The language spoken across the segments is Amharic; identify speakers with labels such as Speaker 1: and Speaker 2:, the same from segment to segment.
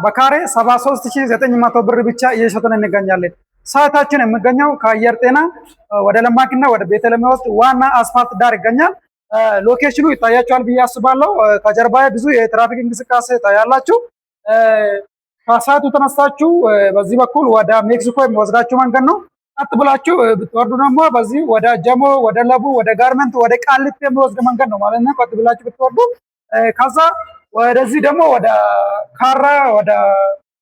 Speaker 1: በካሬ 73900 ብር ብቻ እየሸጥን እንገኛለን። ሳይታችን የሚገኘው ከአየር ጤና ወደ ለማኪና ወደ ቤተል የሚወስድ ዋና አስፋልት ዳር ይገኛል። ሎኬሽኑ ይታያችኋል ብዬ አስባለሁ። ከጀርባዬ ብዙ የትራፊክ እንቅስቃሴ ታያላችሁ። ከሳይቱ ተነስታችሁ በዚህ በኩል ወደ ሜክሲኮ የሚወስዳችሁ መንገድ ነው። ቀጥ ብላችሁ ብትወርዱ ደግሞ በዚህ ወደ ጀሞ፣ ወደ ለቡ፣ ወደ ጋርመንት፣ ወደ ቃሊቲ የሚወስድ መንገድ ነው ማለት ነው። ቀጥ ብላችሁ ብትወርዱ ከዛ ወደዚህ ደግሞ ወደ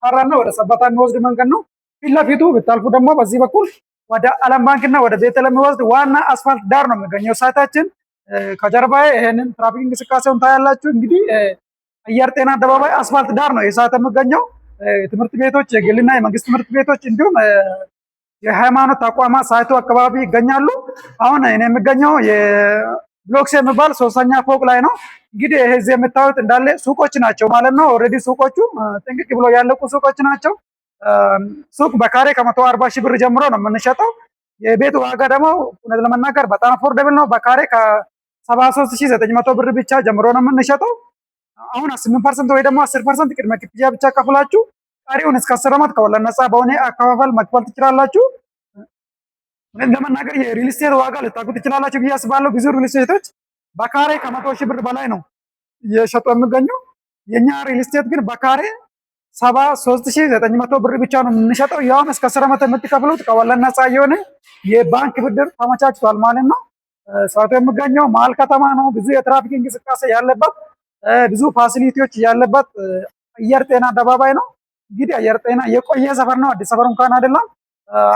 Speaker 1: ካራና ወደ ሰበታ የሚወስድ መንገድ ነው። ፊት ለፊቱ ብታልፉ ደግሞ በዚህ በኩል ወደ አለም ባንክና ወደ ቤተል የሚወስድ ዋና አስፋልት ዳር ነው የሚገኘው ሳይታችን። ከጀርባዬ ይሄንን ትራፊክ እንቅስቃሴውን ታያላችሁ። እንግዲህ አየር ጤና አደባባይ አስፋልት ዳር ነው የሳይት የሚገኘው። ትምህርት ቤቶች፣ የግልና የመንግስት ትምህርት ቤቶች እንዲሁም የሃይማኖት ተቋማት ሳይቱ አካባቢ ይገኛሉ። አሁን እኔ የሚገኘው የብሎክስ የሚባል 3ኛ ፎቅ ላይ ነው። እንግዲህ እዚህ የምታዩት እንዳለ ሱቆች ናቸው ማለት ነው። ኦልሬዲ ሱቆቹ ጥንቅቅ ብሎ ያለቁ ሱቆች ናቸው። ሱቅ በካሬ ከ140 ሺህ ብር ጀምሮ ነው የምንሸጠው። የቤት ዋጋ ደግሞ እውነት ለመናገር በጣም አፎርደብል ነው። በካሬ ከ73900 ብር ብቻ ጀምሮ ነው የምንሸጠው። አሁን 8% ወይ ደግሞ 10% ቅድመ ክፍያ ብቻ ከፍላችሁ ቀሪውን እስከ 10 ዓመት ከወለድ ነፃ በሆነ አከፋፈል መክፈል ትችላላችሁ። እውነት ለመናገር የሪል ስቴት ዋጋ ልታውቁ ትችላላችሁ ብዬ አስባለሁ። ብዙ ሪል ስቴቶች በካሬ ከ100 ሺህ ብር በላይ ነው እየሸጡ የሚገኘው። የኛ ሪል ስቴት ግን በካሬ 73900 ብር ብቻ ነው የምንሸጠው። ያውም እስከ 10 ዓመት የምትከፍሉት ከወለድ ነፃ የሆነ የባንክ ብድር ተመቻችቷል ማለት ነው። ሳይቱ የሚገኘው መሀል ከተማ ነው። ብዙ የትራፊክ እንቅስቃሴ ያለበት፣ ብዙ ፋሲሊቲዎች ያለበት አየር ጤና አደባባይ ነው። እንግዲህ አየር ጤና የቆየ ሰፈር ነው። አዲስ ሰፈር እንኳን አይደለም።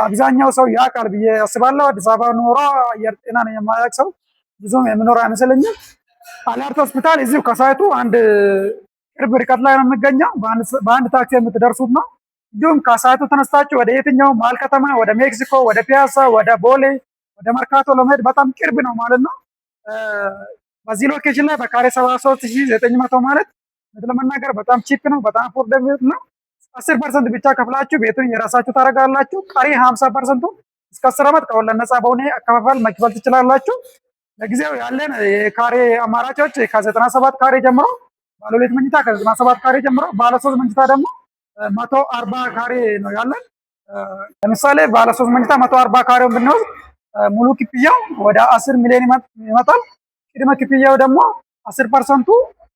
Speaker 1: አብዛኛው ሰው ያውቃል ብዬ አስባለሁ። አዲስ አበባ ኖሮ አየር ጤና ነው የማያውቅ ሰው ብዙም የሚኖር አይመስለኝም። አለርት ሆስፒታል እዚሁ ከሳይቱ አንድ ቅርብ ርቀት ላይ ነው የሚገኘው። በአንድ ታክሲ የምትደርሱት ነው። እንዲሁም ከሳይቱ ተነስታችሁ ወደ የትኛው መሀል ከተማ፣ ወደ ሜክሲኮ፣ ወደ ፒያሳ፣ ወደ ቦሌ፣ ወደ መርካቶ ለመሄድ በጣም ቅርብ ነው ማለት ነው። በዚህ ሎኬሽን ላይ በካሬ 73900 ማለት ለመናገር በጣም ቺፕ ነው። በጣም አፎርደብል ነው። 10% ብቻ ከፍላችሁ ቤቱን የራሳችሁ ታደርጋላችሁ። ቀሪ 50% እስከ 10 ዓመት ከወለድ ነፃ በሆነ አከፋፈል መክፈል ትችላላችሁ። ለጊዜው ያለን የካሬ አማራጮች ከ97 ካሬ ጀምሮ ባለ 2 መኝታ ከ97 ካሬ ጀምሮ ባለ 3 መኝታ ደግሞ 140 ካሬ ነው ያለን። ለምሳሌ ባለ 3 መኝታ 140 ካሬውን ብንወስድ ሙሉ ክፍያው ወደ 10 ሚሊዮን ይመጣል። ቅድመ ክፍያው ደግሞ 10%ቱ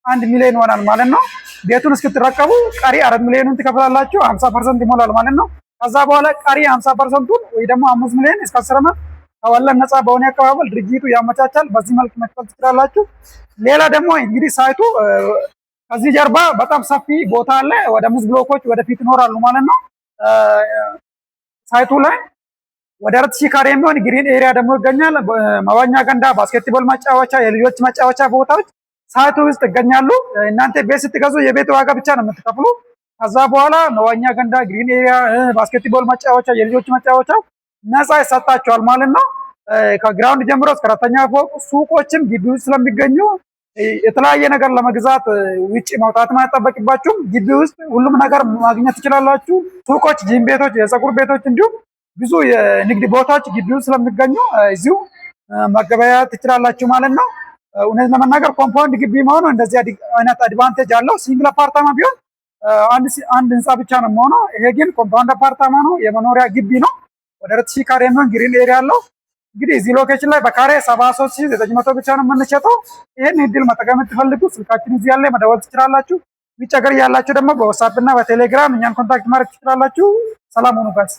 Speaker 1: 1 ሚሊዮን ይሆናል ማለት ነው። ቤቱን እስክትረከቡ ቀሪ 4 ሚሊዮንን ትከፍላላችሁ። 50% ይሞላል ማለት ነው። ከዛ በኋላ ቀሪ 50%ቱን ወይ ደግሞ 5 ሚሊዮን እስከ 10 ዓመት ከወለድ ነፃ በሆነ አከፋፈል ድርጅቱ ያመቻቻል። በዚህ መልክ መክፈል ትችላላችሁ። ሌላ ደግሞ እንግዲህ ሳይቱ ከዚህ ጀርባ በጣም ሰፊ ቦታ አለ። ወደ 5 ብሎኮች ወደፊት ይኖራሉ ማለት ነው። ሳይቱ ላይ ወደ 4000 ካሬ የሚሆን ግሪን ኤሪያ ደግሞ ይገኛል። መዋኛ ገንዳ፣ ባስኬትቦል መጫወቻ፣ የልጆች መጫወቻ ቦታዎች ሳይቱ ውስጥ ይገኛሉ። እናንተ ቤት ስትገዙ የቤት ዋጋ ብቻ ነው የምትከፍሉ። ከዛ በኋላ መዋኛ ገንዳ፣ ግሪን ኤሪያ፣ ባስኬትቦል መጫወቻ፣ የልጆች መጫወቻ ነፃ ይሰጣቸዋል ማለት ነው። ከግራውንድ ጀምሮ እስከ 4ኛ ፎቅ ሱቆችም ግቢ ውስጥ ስለሚገኙ የተለያየ ነገር ለመግዛት ውጪ መውጣት አይጠበቅባችሁም። ግቢ ውስጥ ሁሉም ነገር ማግኘት ትችላላችሁ። ሱቆች፣ ጂም ቤቶች፣ የፀጉር ቤቶች እንዲሁም ብዙ የንግድ ቦታዎች ግቢ ውስጥ ስለሚገኙ እዚሁ መገበያየት ትችላላችሁ ማለት ነው። እውነት ለመናገር ኮምፓውንድ ግቢ መሆኑ እንደዚህ አይነት አድቫንቴጅ አለው። ሲንግል አፓርታማ ቢሆን አንድ ህንፃ ብቻ ነው የሚሆነው። ይሄ ግን ኮምፓውንድ አፓርታማ ነው፣ የመኖሪያ ግቢ ነው። ወደ 4000 ካሬ የሚሆን ግሪን ኤሪያ አለው። እንግዲህ እዚህ ሎኬሽን ላይ በካሬ 73900 ብቻ ነው የምንሸጠው። ይህን እድል መጠቀም የምትፈልጉ ስልካችን እዚህ ያለ መደወል ትችላላችሁ። ውጭ ሀገር ያላችሁ ደግሞ በዋትስአፕ እና በቴሌግራም እኛን ኮንታክት ማድረግ ትችላላችሁ። ሰላም ሁኑ ጋይስ።